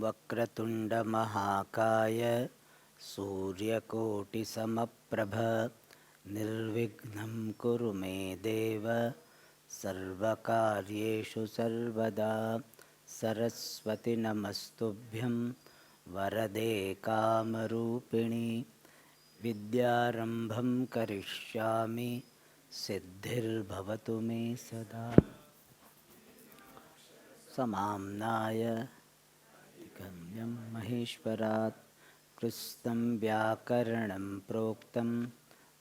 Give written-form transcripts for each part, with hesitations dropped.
वक्रतुण्डमहाकाय सूर्यकोटिसमप्रभ निर्विघ्नं कुरु मे देव सर्वकार्येषु सर्वदा सरस्वती नमस्तुभ्यं वरदे कामरूपिणि विद्यारम्भं करिष्यामि सिद्धिर्भवतु मे सदा समाम्नाय गम्यं महेश्वरात् कृत्स्नं व्याकरणं प्रोक्तं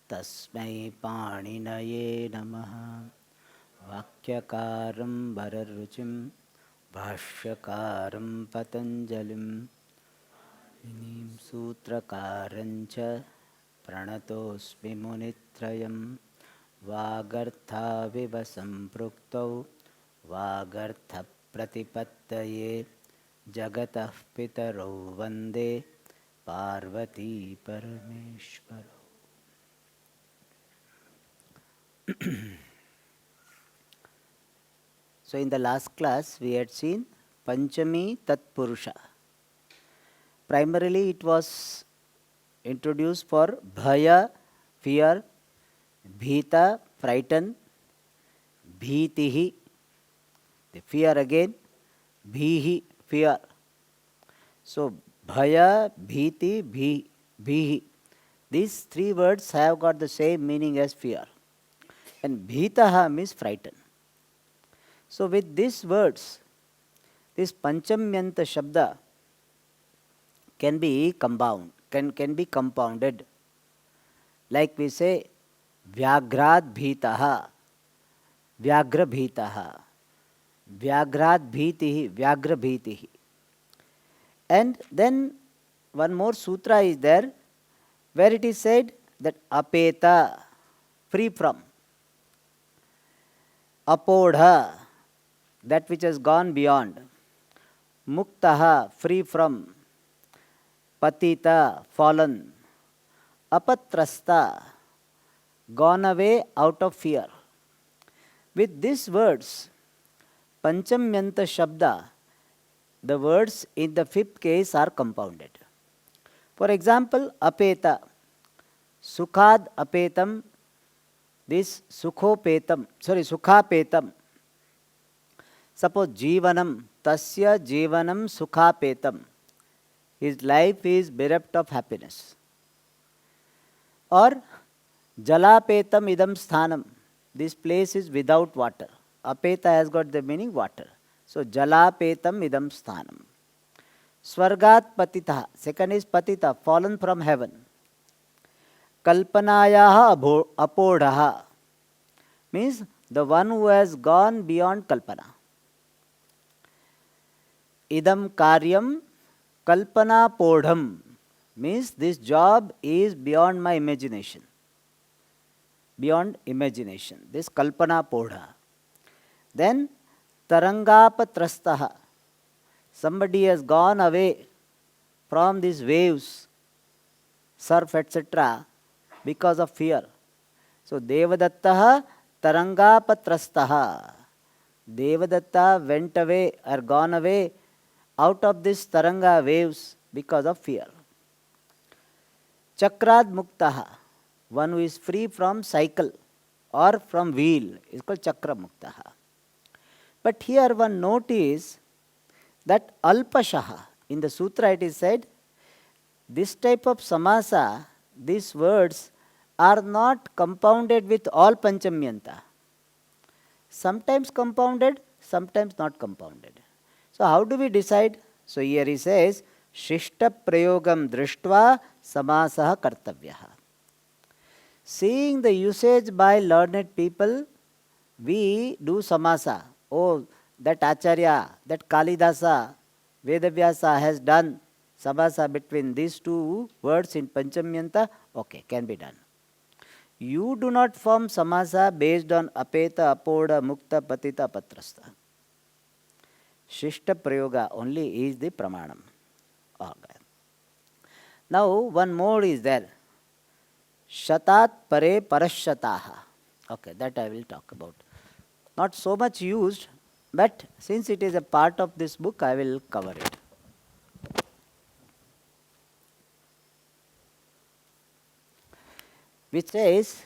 तस्मै पाणिनये नमः। वाक्यकारं वररुचिं भाष्यकारं पतञ्जलिं मुनिं सूत्रकारञ्च प्रणतोऽस्मि मुनित्रयं। वागर्थाविव सम्पृक्तौ वागर्थप्रतिपत्तये जगतः पितरौ वन्दे Parvati परमेश्वरौ। So in the last class we had seen Panchami Tatpurusha. Primarily it was introduced for Bhaya, fear, Bhita, frighten, Bhitihi, the fear again, Bhihi, fear. So Bhaya, Bhiti, Bhihi. These three words have got the same meaning as fear. And Bhitaha means frighten. So with these words, this Panchamyanta Shabda can be compounded. Like we say, Vyagrad Bhitaha, Vyagra Bhitaha, Vyagrad Bhitihi, Vyagra Bhitihi. And then one more sutra is there where it is said that Apeta, free from, Apodha, that which has gone beyond, Muktaha, free from, Patita, fallen, Apatrasta, gone away out of fear. With these words, Panchamyanta Shabda, the words in the fifth case are compounded. For example, Apeta, Sukhad Apetam, this Sukhapetam. Suppose Jivanam, Tasya Jivanam Sukhapetam. His life is bereft of happiness. Or Jalapetam Idam Sthanam. This place is without water. Apeta has got the meaning water. So Jalapetam Idam Sthanam. Swargat Patita. Second is Patita, fallen from heaven. Kalpanayaha Apodhaha. Means the one who has gone beyond Kalpana. Idam Karyam Kalpana Podham. Means this job is beyond my imagination. Beyond imagination. This Kalpana Podha. Then Tarangapatrastaha. Somebody has gone away from these waves, surf, etc. because of fear. So Devadattaha Tarangapatrastaha. Devadatta went away or gone away out of this Taranga waves because of fear. Chakrad Muktaha. One who is free from cycle or from wheel is called Chakra Muktaha. But here one note is that Alpashaha. In the sutra it is said, this type of samasa, these words are not compounded with all Panchamyanta. Sometimes compounded, sometimes not compounded. So how do we decide? So here he says, Shishta Prayogam Drishtva Samasaha Kartavyaha. Seeing the usage by learned people, we do samasa. Oh, that Acharya, that Kalidasa, Vedavyasa has done samasa between these two words in Panchamyanta. Okay, can be done. You do not form samasa based on Apeta, Apoda, Mukta, Patita, Patrasta. Shishta Prayoga only is the Pramanam. Okay. Now one more is there. Shatat Pare Parashataha. Okay, that I will talk about. Not so much used, but since it is a part of this book, I will cover it. which says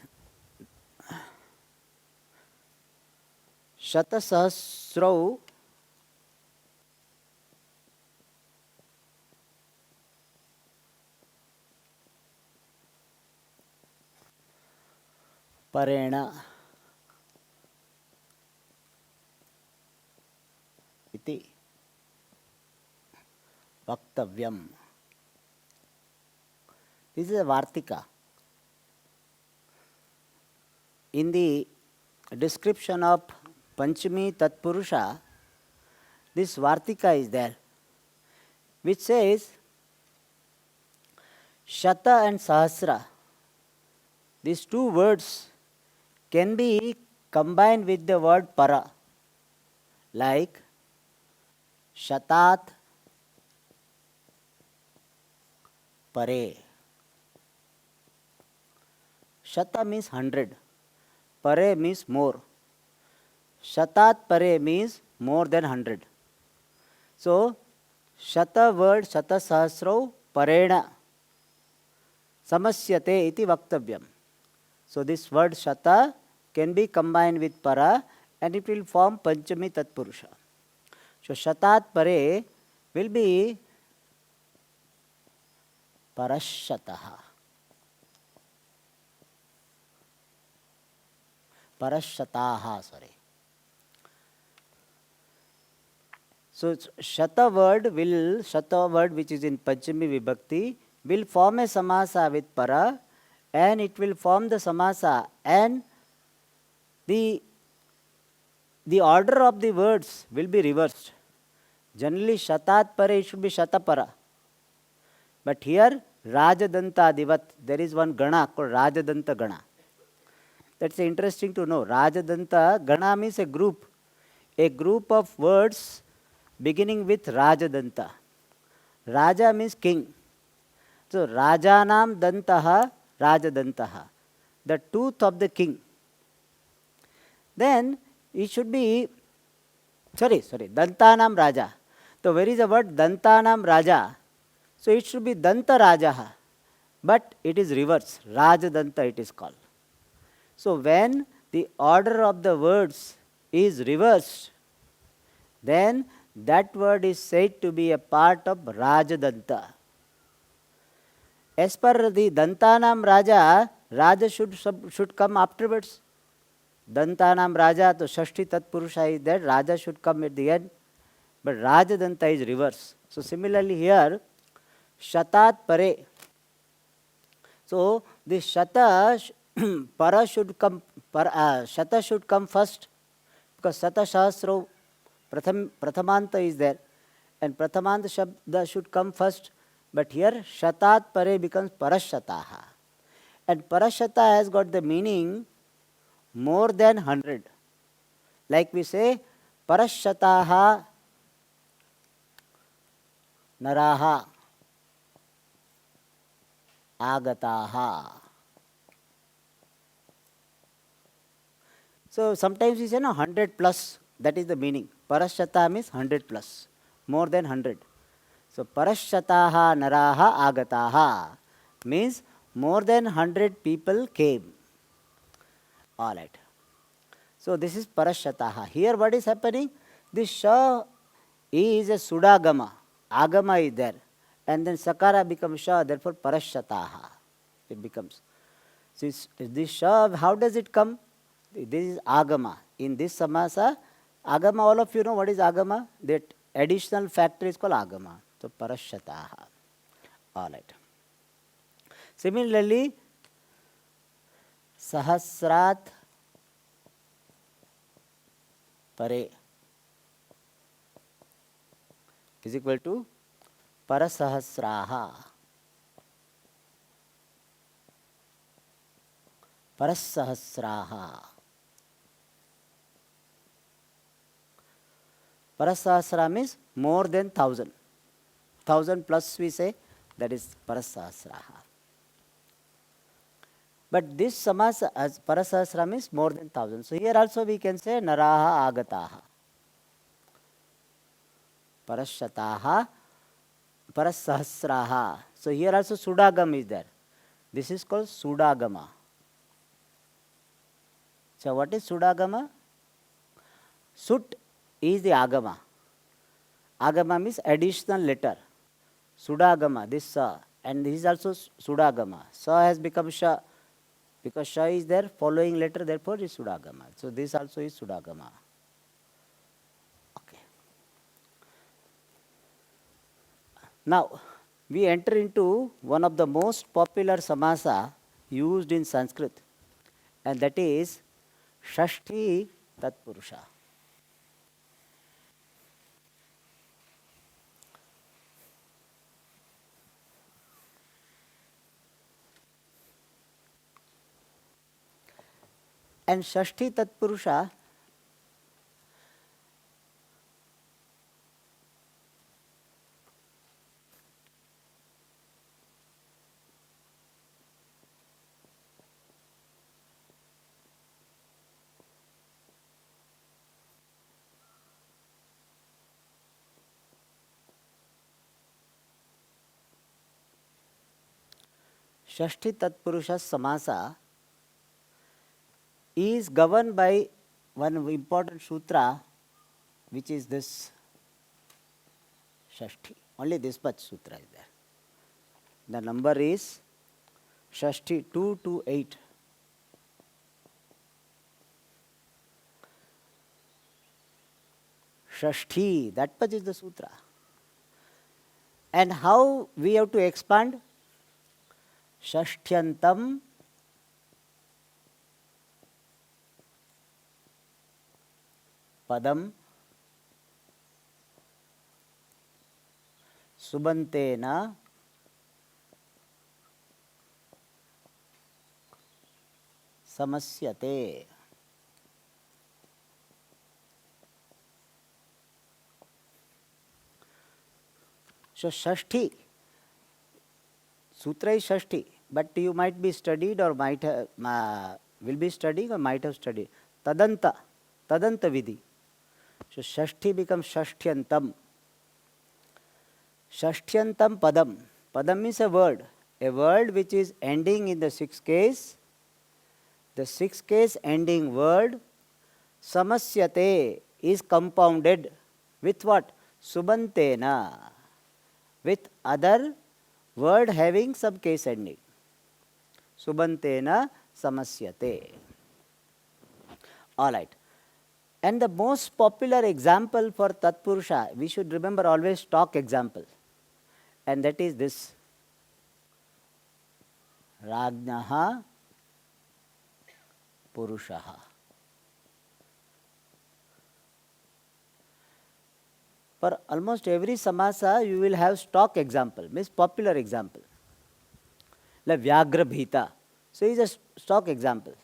Shatasahasrau Parena iti Vaktavyam. This is a Vartika. In the description of Panchami Tatpurusha, this Vartika is there, which says Shata and Sahasra. These two words can be combined with the word para, like Shatat Pare. Shata means 100, Pare means more. Shatat Pare means more than 100. So, Shata word Shata Sahasrau Parena Samasyate iti Vaktavyam. So, this word Shata can be combined with Para and it will form Panchami Tatpurusha. So, Shatat Pare will be Parashataha. Parashataha, sorry. So, Shata word which is in Panchami Vibhakti will form a samasa with para and it will form the samasa, and the order of the words will be reversed. Generally, Shatat Pare it should be Shatapara. But here, Rajadanta Divat, there is one Gana called Rajadanta Gana. That's interesting to know. Rajadanta Gana means a group of words beginning with Rajadanta. Raja means king. So, Rajanam Dantaha, Rajadantaha, the tooth of the king. Then, it should be, Dantanam Raja. So, where is the word Dantanam Raja? So, it should be Danta Rajaha, but it is reverse. Rajadanta it is called. So, when the order of the words is reversed, then that word is said to be a part of Rajadanta. As per the Dantanam Raja, Raja should come afterwards. Dantanam Raja, so Shashti Tatpurusha is there, Raja should come at the end, but Rajadanta is reverse. So, similarly here, Shatat Pare. So, the Shata Para should come, Shata should come first, because Shata Shastra Prathamanta is there, and Prathamanta Shabda should come first, but here Shatat Pare becomes Parashataha, and Parashata has got the meaning more than 100. Like we say, Parashataha Naraha Agataha. So, sometimes we say 100 plus, that is the meaning. Parashata means 100 plus, more than 100. So, Parashataha Naraha Agataha means more than 100 people came. All right. So, this is Parashataha. Here what is happening? This Sha is a Sudagama. Agama is there. And then Sakara becomes Sha, therefore Parashataha. It becomes. So, this Sha, how does it come? This is Agama. In this Samasa, Agama, all of you know what is Agama? That additional factor is called Agama. So, Parashataha. All right. Similarly, Sahasrat Pare is equal to Parasahasraha. Parasahasraha. Parasahasra means more than 1,000. 1,000 plus we say, that is Parasahasraha. But this Samas as Parasahasra means more than 1,000. So here also we can say Naraha Agataha. Parashataha, Parasahasraha. So here also Sudagam is there. This is called Sudagama. So what is Sudagama? Sut is the Agama. Agama means additional letter. Sudagama, this Sa. And this is also Sudagama. Sa has become Sha. Because Sha is there, following letter, therefore is Sudagama. So this also is Sudagama. Okay. Now, we enter into one of the most popular samasa used in Sanskrit, and that is Shashti Tatpurusha. And Shashti Tatpurusha Shashti Tatpurusha Samasa is governed by one important sutra, which is this Shashti. Only this much sutra is there. The number is Shashti 228. Shashti, that much is the sutra. And how we have to expand? Shashtyantam padam subantena samasyate. So Shashti, sutra is Shashti, but you might be studied or might have, will be studying or might have studied. Tadanta, Tadanta Vidhi. So Shashti becomes Shashtyantam. Shashtyantam Padam. Padam means a word which is ending in the sixth case. The sixth case ending word, Samasyate, is compounded with what? Subantena, with other word having some case ending. Subantena samasyate. All right. And the most popular example for Tatpurusha, we should remember always stock example. And that is this. Rajnaha Purushaha. For almost every samasa, you will have stock example, means popular example. Like Vyagra Bhita. So, it is a stock example.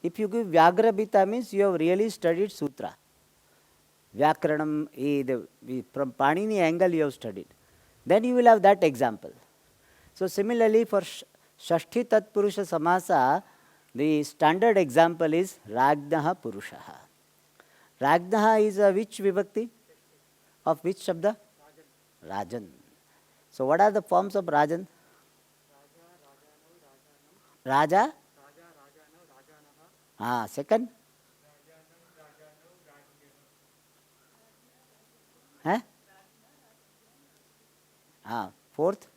If you give Vyagra Bhita, means you have really studied sutra. Vyakaranam, from Panini angle you have studied. Then you will have that example. So, similarly for Shashti Tatpurusha Samasa, the standard example is Rajnaha Purushaha. Rajnaha is a which vibhakti? Of which shabda? Rajan. So what are the forms of Rajan? Raja? Second? Fourth?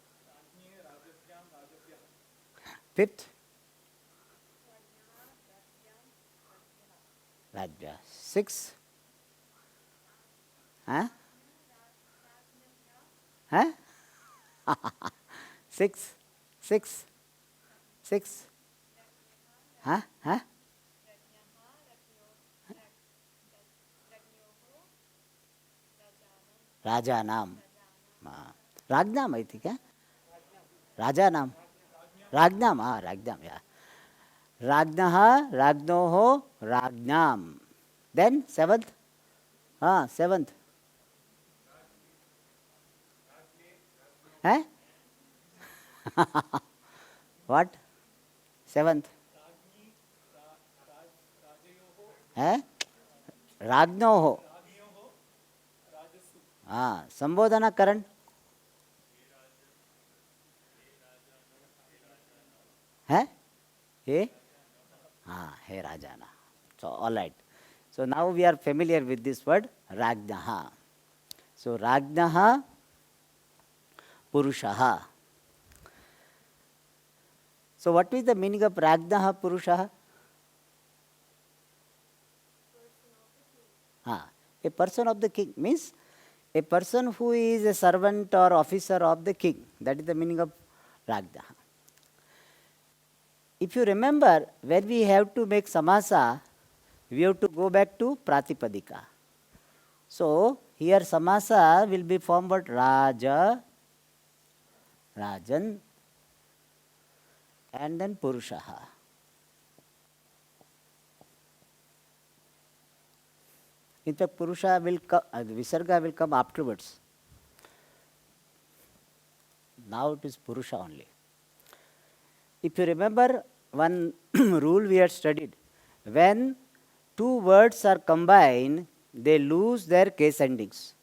Fifth? Rajya. Sixth? Six. Rajanam. Ragnam, I think. Rajanam. Ragnam, Ragnam, yeah. Ragnaha, Ragnoho, Ragnam. Then seventh? Seventh. What? Seventh? Ragnoho. Sambodhana Karan. He Rajana. So, all right. So, now we are familiar with this word Rajnaha. So, Rajnaha Purushaha. So, what is the meaning of Rajnaha Purushaha? A person of the king means a person who is a servant or officer of the king. That is the meaning of Rajnaha. If you remember, when we have to make samasa, we have to go back to Pratipadika. So, here samasa will be formed what? Raja, Rajan, and then Purushaha. In fact, Purusha will come, Visarga will come afterwards. Now it is Purusha only. If you remember one rule we had studied, when two words are combined, they lose their case endings.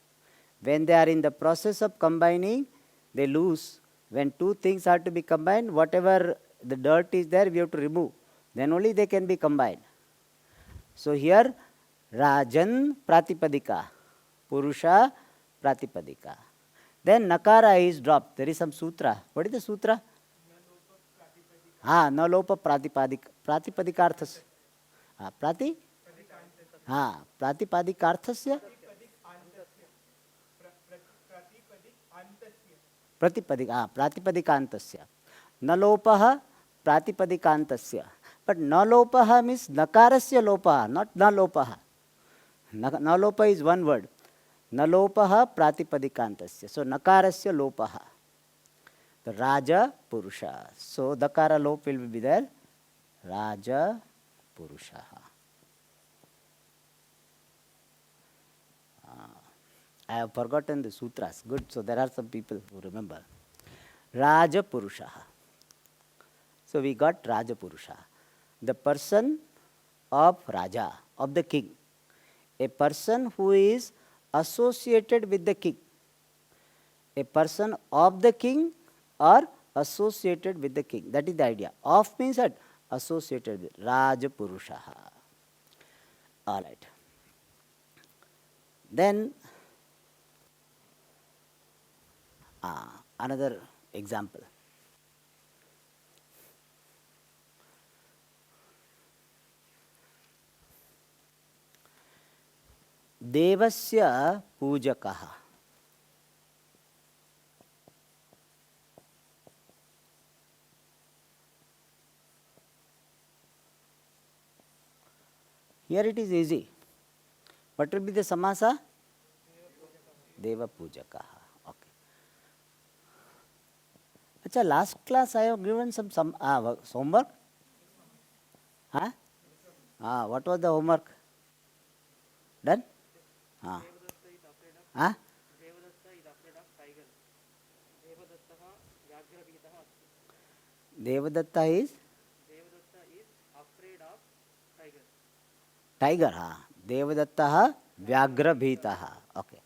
When they are in the process of combining, they lose. When two things are to be combined, whatever the dirt is there, we have to remove. Then only they can be combined. So here, Rajan Pratipadika, Purusha Pratipadika. Then Nakara is dropped. There is some sutra. What is the sutra? हाँ नलोप प्रातिपादिक प्रातिपदिकार्थस्य प्राति हाँ प्रातिपादिकार्थस्य प्रतिपदिक प्रातिपदिकान्तस्य नलोपः प्रातिपदिकान्तस्य but नलोपः means नकारस्य लोपः not नलोपः नलोप is one word नलोपः प्रातिपदिकान्तस्य सो नकारस्य लोपः Raja Purusha. So Dakara lop will be there. Raja Purusha. I have forgotten the sutras. Good. So there are some people who remember. Raja Purusha. So we got Raja Purusha. The person of Raja, of the king. A person who is associated with the king. A person of the king or associated with the king. That is the idea. Of means that associated with Raja Purushaha. All right. Then another example. Devasya Pujakaha. Here it is easy. What will be the samasa? Deva Pujakaha. Okay. Achha, last class I have given some homework. Huh? What was the homework? Done? Huh? Devadatta is? Tiger. Devadatta Vyagra Bhitaha. Okay.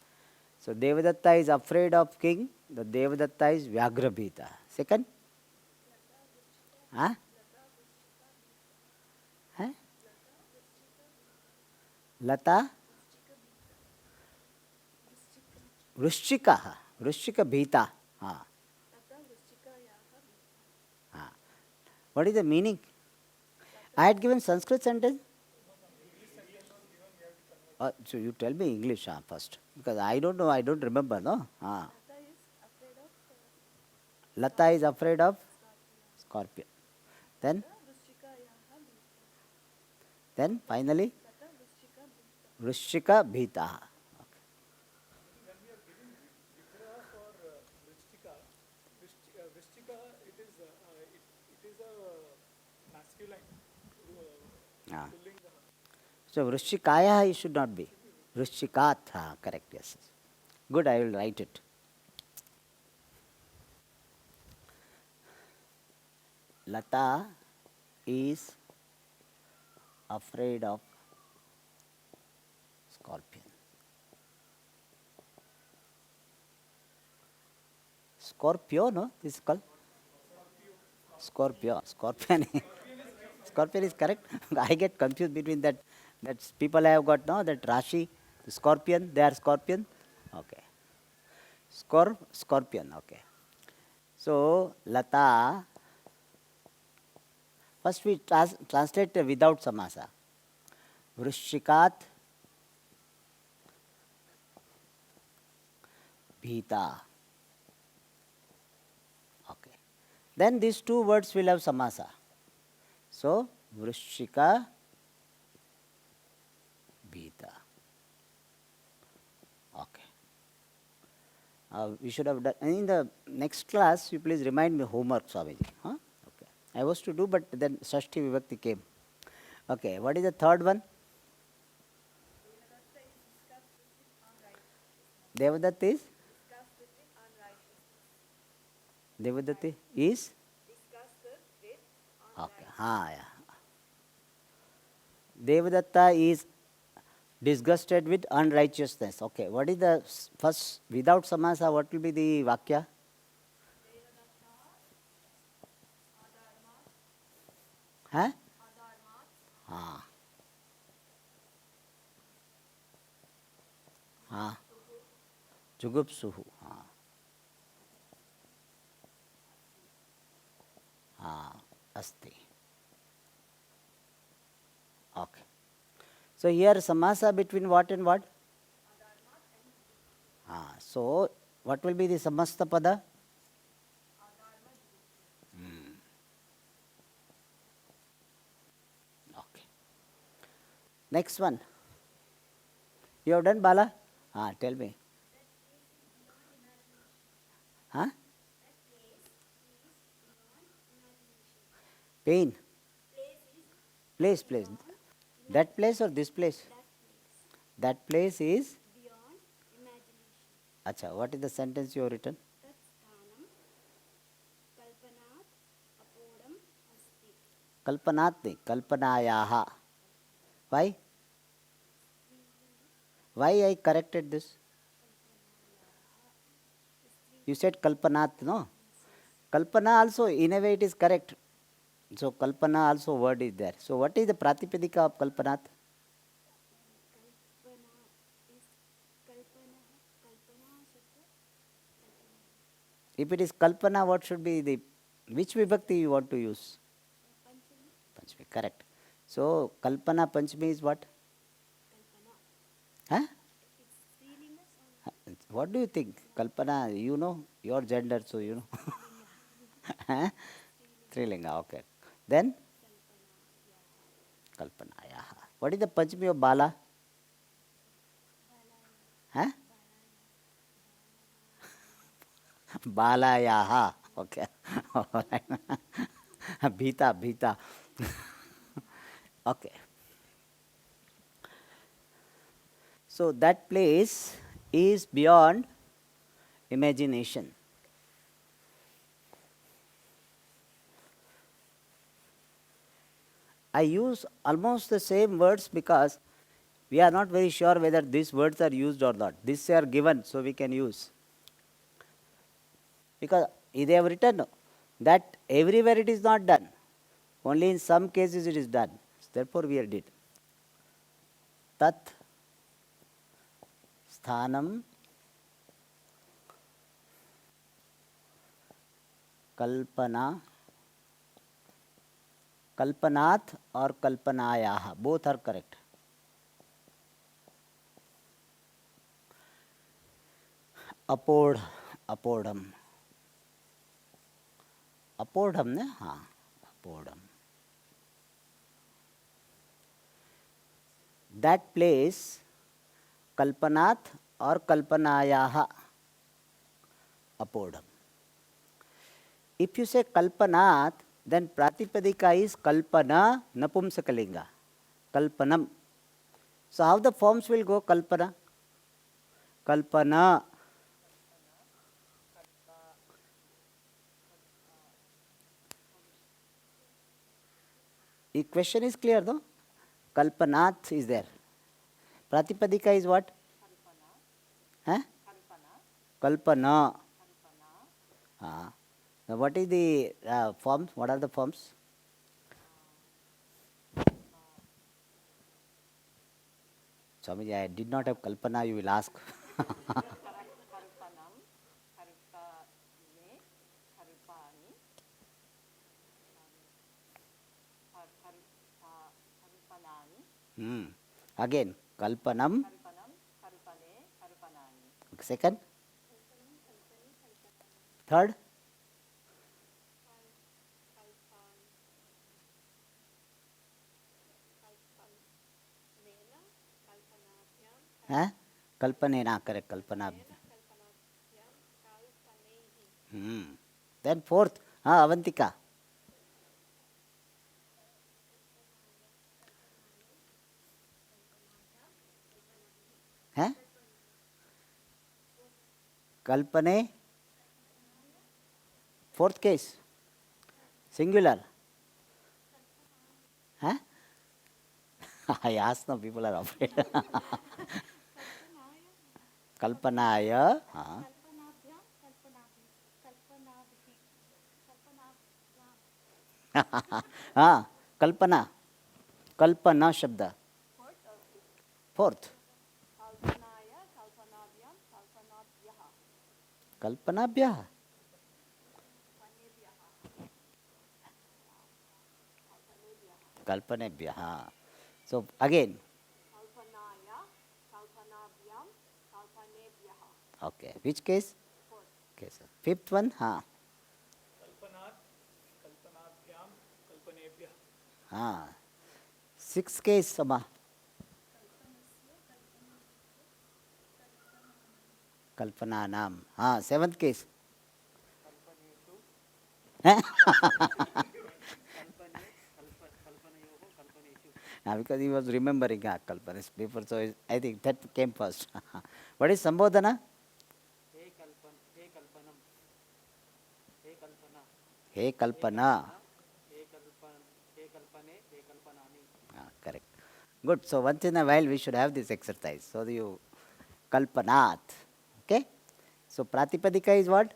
So Devadatta is afraid of king. The Devadatta is Vyagra Bhita. Second? Lata? Vrishchika. Vrishchika Bhita. What is the meaning? I had given Sanskrit sentence. So you tell me English first, because I don't know, I don't remember, no? Lata is afraid of scorpion. Then finally Vrishchika Bhita. So Vrishchikaya it should not be. Vrishchikat, correct, yes. Good, I will write it. Lata is afraid of scorpion. Scorpio, no? This is called? Scorpio. Scorpion. Scorpion is correct. I get confused between that That's people have got no that Rashi, scorpion, they are scorpion. Okay. Scorpion, okay. So Lata, first we translate without samasa. Vrushikat Bhita. Okay. Then these two words will have samasa. So Vrushika Bhita. Okay. We should have done in the next class. You please remind me homework, Swamiji. Huh? Okay. I was to do, but then Shashti Vibhakti came. Okay. What is the third one? Devadatta is? Devadatta is? Okay. Ha, yeah. Devadatta is disgusted with unrighteousness. Okay. What is the first, without samasa, what will be the vakya? Huh? Ha. Ha. Jugupsuhu. Ha. Ha. Asti. Okay. So here samasa between what and what? So what will be the samasta pada? Okay. Next one. You have done Bala? Tell me. Huh? Pain. Place. That place or this place? That place is? Acha, what is the sentence you have written? Kalpanat nahi, kalpanayaha. Why? Why I corrected this? You said kalpanat, no? Kalpana also, in a way it is correct. So kalpana also word is there. So what is the pratipadika of kalpanat? If it is kalpana, what should be the, which vibhakti you want to use? Panchami, correct. So kalpana panchami is what? Huh? What do you think? Kalpana, you know your gender, so you know. Huh? Trilinga, okay. Then kalpana, yeah. What is the panchami of bala? Huh? Balayaha. Okay. Alright. Bhita. Okay. So that place is beyond imagination. I use almost the same words because we are not very sure whether these words are used or not. These are given, so we can use. Because they have written that everywhere it is not done. Only in some cases it is done. Therefore we did. Tat sthanam kalpana, kalpanat or kalpanayaha, both are correct. Apodham. Apodham ne? Apodham. That place, kalpanat or kalpanayaha, apodham. If you say kalpanat, then pratipadika is kalpana napumsakalinga. Kalpanam. So how the forms will go? Kalpana. Kalpana. The question is clear though? Kalpanat is there. Pratipadika is what? Huh? Kalpana. Now what is the forms? What are the forms? Swamiji, I did not have Kalpana, you will ask. Karpanam, Karpane, Karpani, Karpanani, Again, Kalpanam. Karpanam, Karpane, Karpanani. Second. Third. Huh? Kalpanena, correct. Kalpana. Then fourth. Avantika. Huh? Kalpane. Fourth case. Singular. Huh? I asked now, people are afraid. Kalpanaya. Kalpana. Kalpana Shabda. Fourth. Kalpanaya, Kalpanavyam, Kalpanabhyaha. Kalpanabhya. Kalpanebhya. So again. Kalpanaya, Kalpanavyam, Kalpanebhyaha. Okay. Which case? Fourth. Okay, sir. Fifth one. Kalpanat, Kalpanabhyam, Kalpanebhyah. Sixth case, Sama. Kalpananam. Seventh case. Because he was remembering Kalpanas before, so I think that came first. What is Sambodhana? He Kalpanam, He Kalpana, He Kalpana. He Kalpane, He Kalpanani. Correct. Good. So once in a while we should have this exercise. So you Kalpanat. Okay. So Pratipadika is what?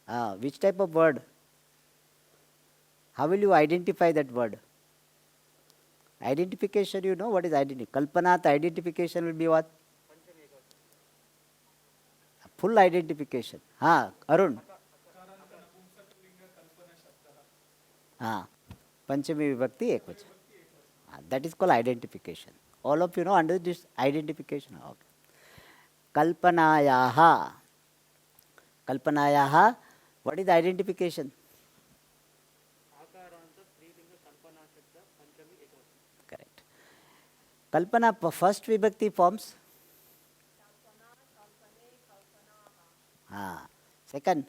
Kalpana. Which type of word? How will you identify that word? Identification, you know what is identity. Kalpanat identification will be what? Full identification. Arun. Panchami Vibhakti Ekvach. That is called identification. All of you know under this identification. Okay. Kalpanayaha. Kalpanayaha. What is the identification? Correct. Kalpana first Vibhakti forms? Second?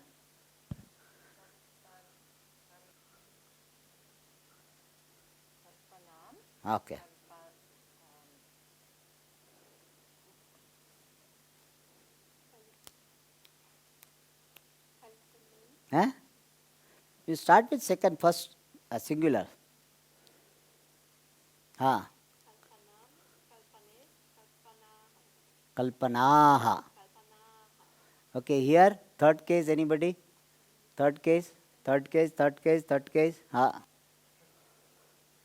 Okay. You start with second, first singular. Kalpanaha. Okay, here, third case, anybody? Third case, third case, third case, third case.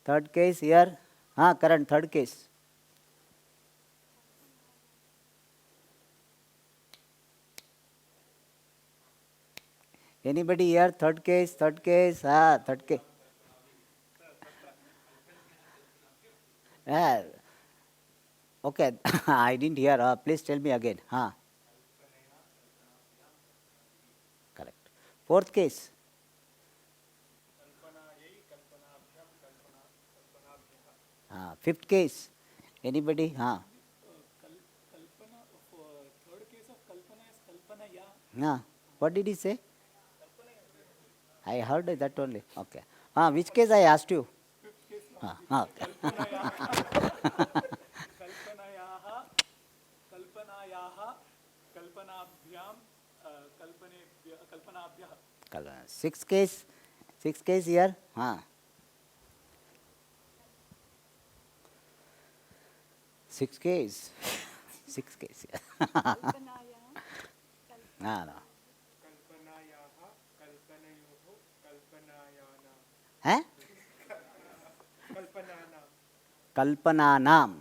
Third case here. Current, third case. Anybody here? Third case, third case, third case. Okay, I didn't hear. Please tell me again. Correct. Fourth case. Fifth case. Anybody? Kalpana, third case of Kalpana is Kalpanaya. What did he say? I heard that only. Okay. Which case I asked you? Fifth case. Kalpanayaha, Kalpanabhyam, Kalpanabhyah. Sixth case. Sixth case here. Sixth case. Sixth case. Kalpanaya, No. Kalpanayaha, Kalpanayoho, Kalpanayana. Huh? Kalpanana. Kalpananam.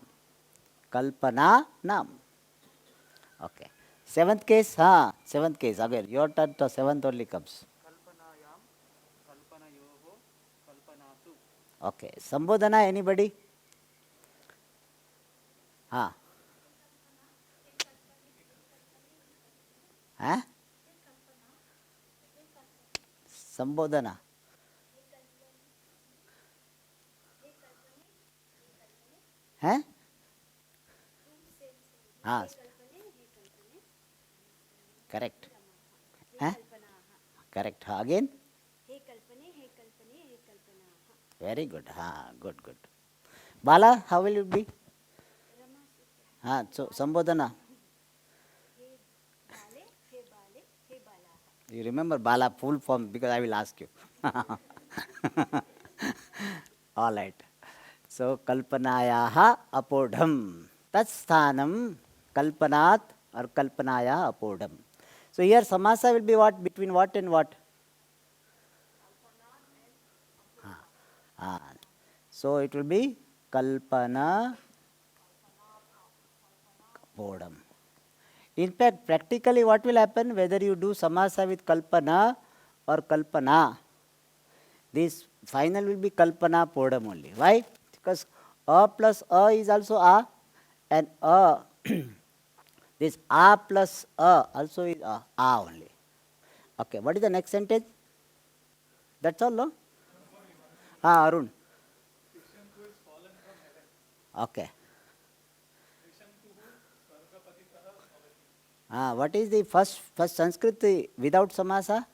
Kalpananam. Okay. Seventh case, seventh case. Again, your turn to seventh only comes. कल्पनायां कल्पनयोः कल्पनासु Okay. Sambodhana, anybody? Huh? Sambodhana. Huh? Correct. Huh? Correct. Again? Very good. Good, good. Bala, how will it be? So Sambodhana. You remember Bala full form because I will ask you. All right. So Kalpanayaha apodham. Tatsthanam Kalpanat or Kalpanaya apodham. So here samasa will be what? Between what and what? So it will be Kalpana apodham. In fact, practically what will happen whether you do samasa with Kalpana or Kalpana, this final will be Kalpana podam only. Why? Because A plus A is also A, and A, this A plus A also is A only. Okay, what is the next sentence? That's all, no? Arun. Okay. What is the first Sanskrit without samasa?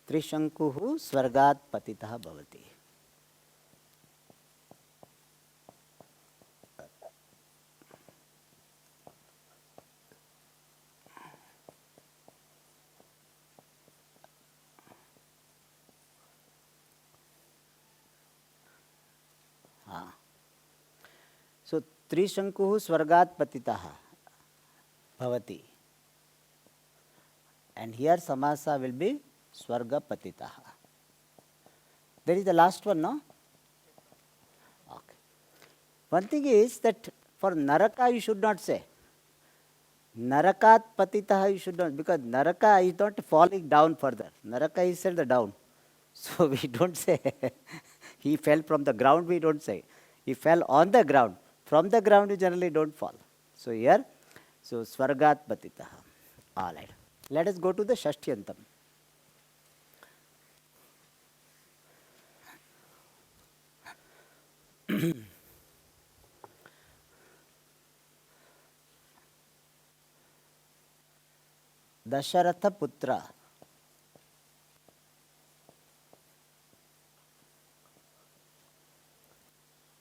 Trishankuhu Swargat Patitah Bhavati. So Trishankuhu Swargat Patitah Bhavati. And here samasa will be Swarga Patitah. There is the last one, no? Okay. One thing is that for Naraka you should not say. Narakat Patitah you should not, because Naraka is not falling down further. Naraka is said the down. So we don't say he fell from the ground, we don't say. He fell on the ground. From the ground you generally don't fall. So here, so Swargat Patitah. All right. Let us go to the Shashtyantam. Dasharatha Putra.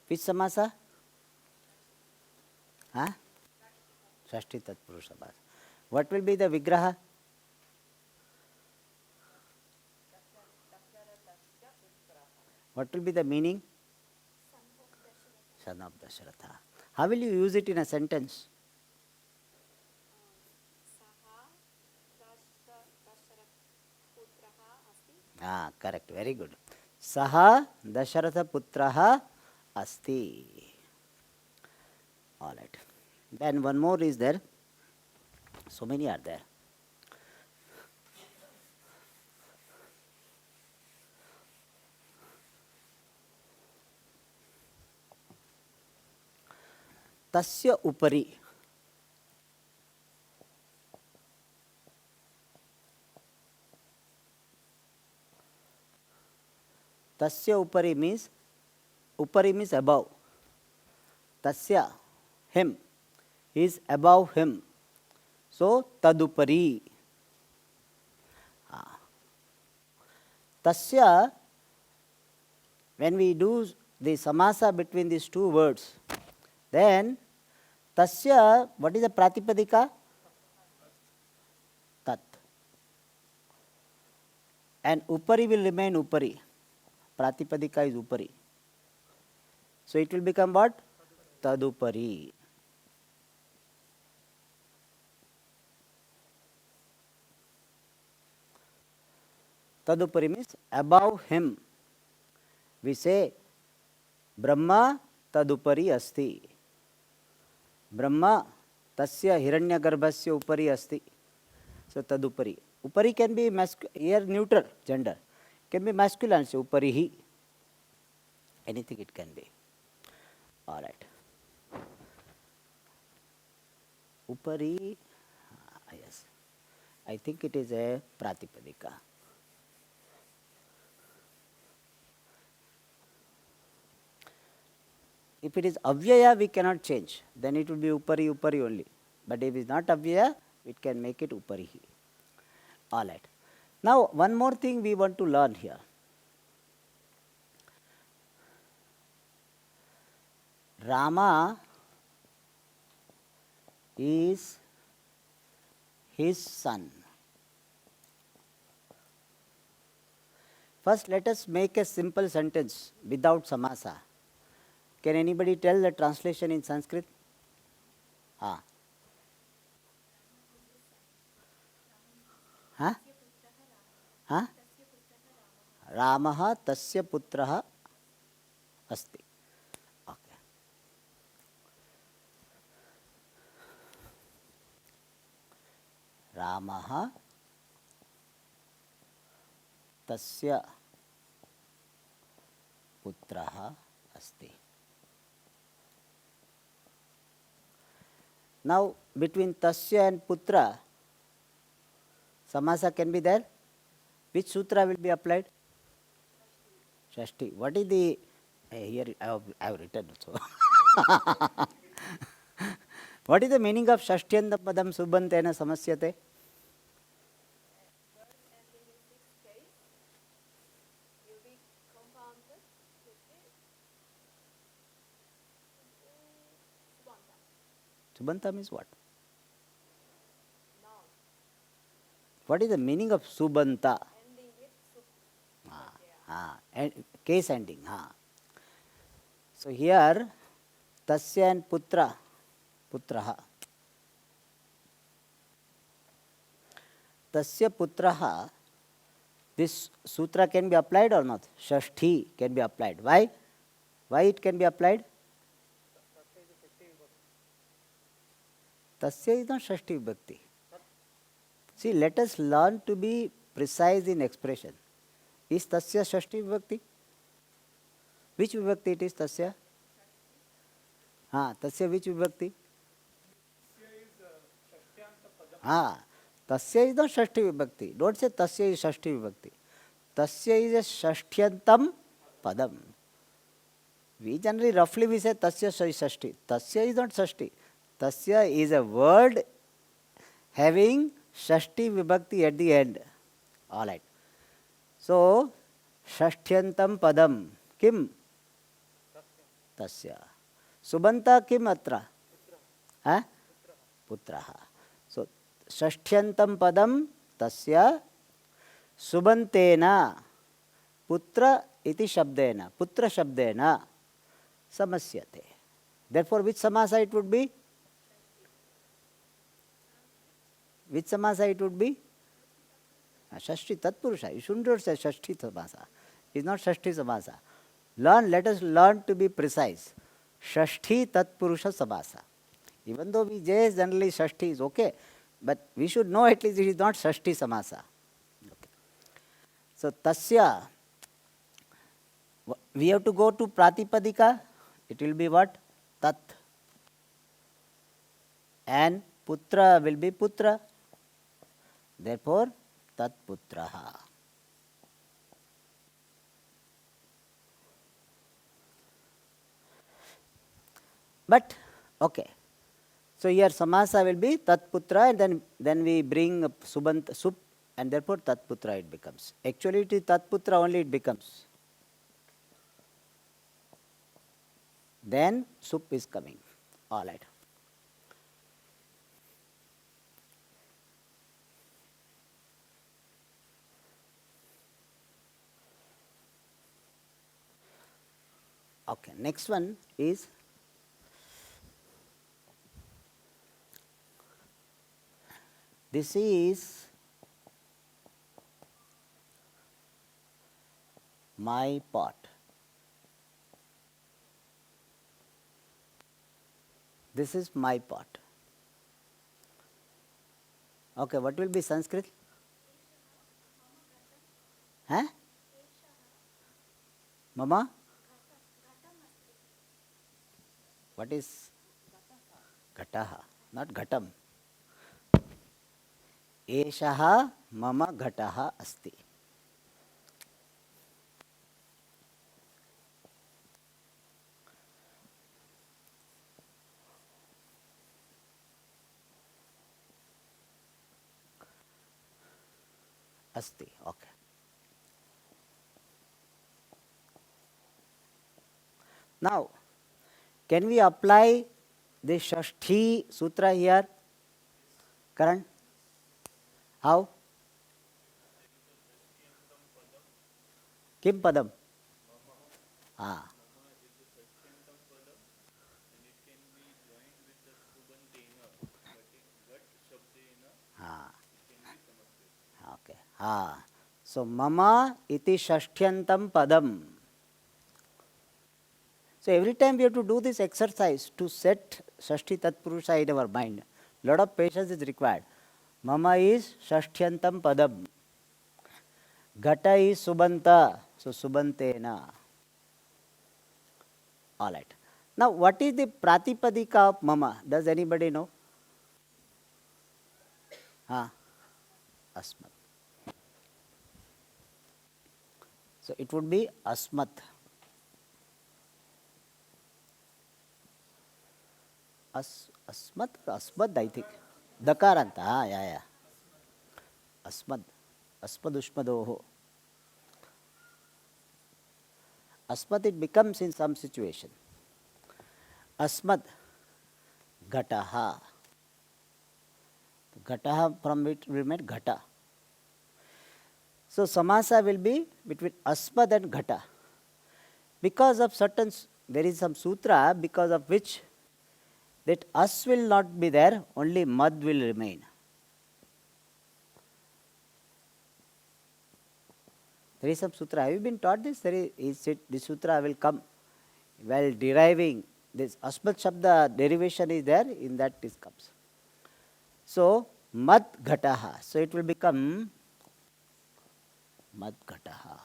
Which samasa? Shashti Tatpurusha Samasa. What will be the Vigraha? What will be the meaning? Son of Dasharatha. How will you use it in a sentence? Correct. Very good. Saha Dasharatha Putraha Asti. All right. Then one more is there. So many are there. Tasya upari. Tasya upari means above. Tasya, him, is above him. So tadupari. Tasya, when we do the samasa between these two words, then tasya, what is the pratipadika? Tat. And upari will remain upari. Pratipadika is upari. So it will become what? Tadupari. Tadupari means above him. We say Brahma tadupari asti. Brahma tasya hiranyagarbhasya upari asti. So tadupari. Upari can be here neutral gender. Can be masculine, so uparihi. Anything it can be. All right. Upari, yes. I think it is a pratipadika. If it is avyaya, we cannot change. Then it will be upari, upari only. But if it is not avyaya, it can make it uparihi. All right. Now, one more thing we want to learn here. Rama is his son. First, let us make a simple sentence without samasa. Can anybody tell the translation in Sanskrit? Huh? Huh? Huh? Ramaha tasya putraha asti. Okay. Ramaha tasya putraha asti. Now, between tasya and putra, samasa can be there. Which sutra will be applied? Shashti. What is the here I have written also. What is the meaning of Shashtyanta padam subantena samasyate? Word ending in 6 case will be compounded with this subanta. Subanta means what? Noun What is the meaning of subanta? ending with sup. And case ending. So here tasya and putraha. Tasya putraha, this sutra can be applied or not? Shashti can be applied. Why? Why it can be applied? Tasya is not Shashti Vibhakti. See, let us learn to be precise in expression. Is tasya Shashti Vibhakti? Which Vibhakti it is tasya? Tasya which Vibhakti? Tasya is not Shashti Vibhakti. Don't say tasya is Shashti Vibhakti. Tasya is a Shashtyantam padam. We generally roughly we say tasya is Shashti. Tasya is not Shashti. Tasya is a word having Shashti Vibhakti at the end. All right. So, Shashtyantam padam. Kim? Tasya. Subanta kim atra? Putraha. So, Shashtyantam padam tasya subantena putra iti shabdena. Putra shabdena samasyate. Therefore, which samasa it would be? Which samasa it would be? Shashti Tatpurusha. You shouldn't say Shashti samasa. It's not Shashti samasa. Let us learn to be precise. Shashti Tatpurusha samasa. Even though we say generally Shashti is okay, but we should know at least it is not Shashti samasa. Okay. So tasya, we have to go to Pratipadika. It will be what? Tat. And putra will be putra. Therefore, tat putraha. But, okay. So here samasa will be tat putra, and then we bring subant, sup, and therefore tat putra it becomes. Actually it is tat putra only it becomes. Then sup is coming. All right. Okay, next one is this is My pot. This is my pot. Okay, what will be Sanskrit? Huh? Mama? What is Ghataha? Not Ghatam. Eshaha mama Ghataha asti. Asti. Okay. Now, can we apply the Shashti Sutra here? Karan? How? Kim Padam? Ah. Ah. Okay. Ah. So, mama iti shashtyantam padam. So, every time we have to do this exercise to set Shashti Tatpurusha in our mind. Lot of patience is required. Mama is shashtyantam padam. Ghata is subanta. So, subantena. All right. Now, what is the pratipadika of mama? Does anybody know? Asmat. So, it would be asmat. Asmat or asmad, I think. Dakaranta. Yeah. Asmad. Asmad ushmadoho. Asmat it becomes in some situation. Asmad Ghataha. Ghataha from it we made Ghata. So samasa will be between Asmad and Ghata. Because of certain, there is some sutra because of which that As will not be there, only Mad will remain. There is some sutra. Have you been taught this? This sutra will come while deriving. This Asmat Shabda derivation is there, in that this comes. So, Mad Ghataha. So, it will become Mad Ghataha.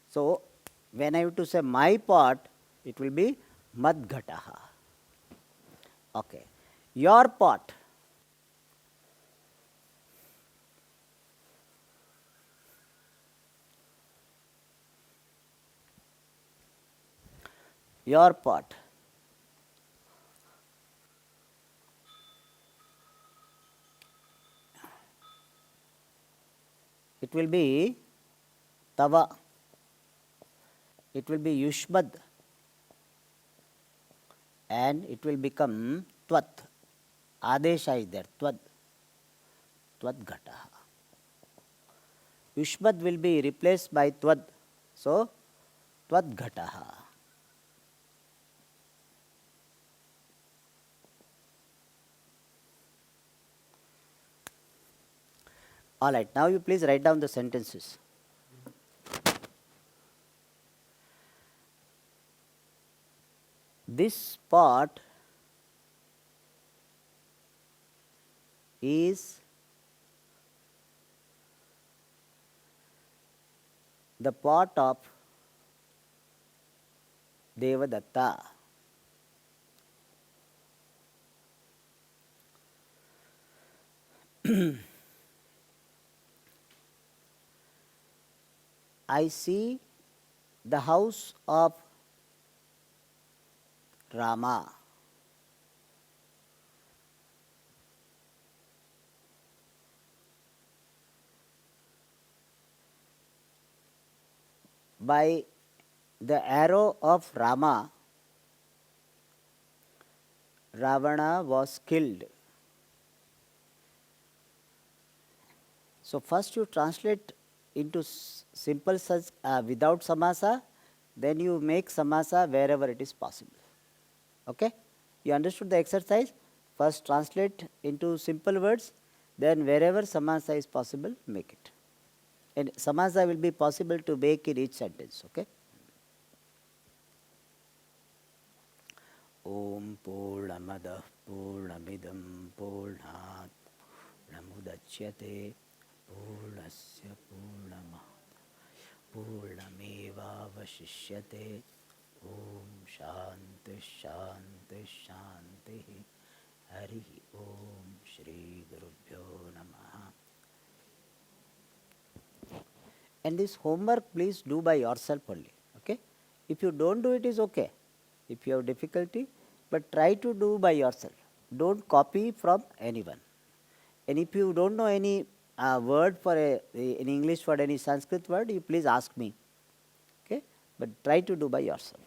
So, when I have to say my pot, it will be Mad Ghataha. Okay. Your pot. Your pot. It will be Tava. It will be Yushmad. And it will become Tvat. Adesha is there. Tvat. Tvat Ghataha. Yushmad will be replaced by Tvad. So, Tvad Ghataha. All right, now you please write down the sentences. This pot is the pot of Devadatta. I see the house of Rama. By the arrow of Rama, Ravana was killed. So, first you translate into simple without samasa, then you make samasa wherever it is possible. Okay? You understood the exercise? First translate into simple words, then wherever samasa is possible, make it. And samasa will be possible to make in each sentence, okay? Om Purnamada Purnamidam Purnat Purnamudachyate Purnasya Purnameva Vashishyate Om Shanti Shanti Shanti Hari Om Shri Gurubhyo Namaha. And this homework please do by yourself only, okay? If you don't do it is okay, if you have difficulty, but try to do by yourself. Don't copy from anyone. And if you don't know any word for in English for any Sanskrit word, you please ask me, okay? But try to do by yourself.